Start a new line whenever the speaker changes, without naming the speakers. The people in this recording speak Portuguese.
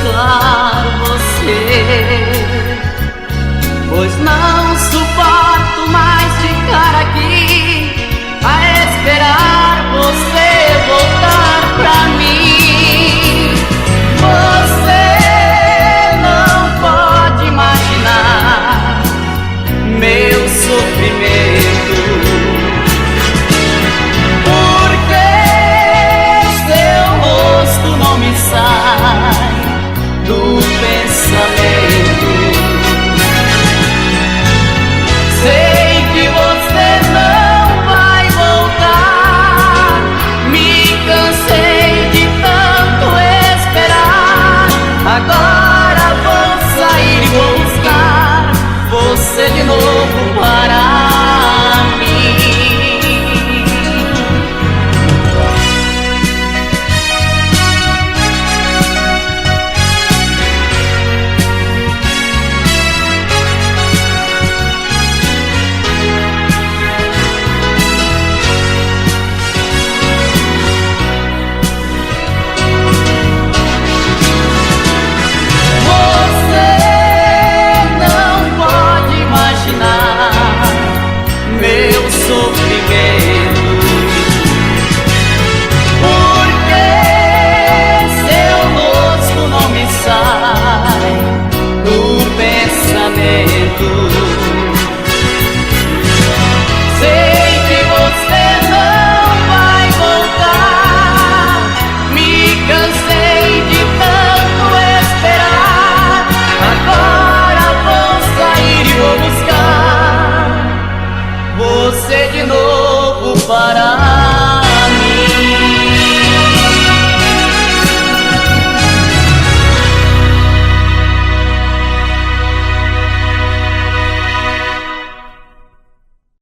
buscar você, pois não suporto mais ficar aqui a esperar você voltar pra mim. Você não pode imaginar meu sofrimento, porque seu rosto não me sai do pensamento. Sei que você não vai voltar, me cansei de tanto esperar. Agora vou sair e vou buscar você de novo para mim. Você de novo para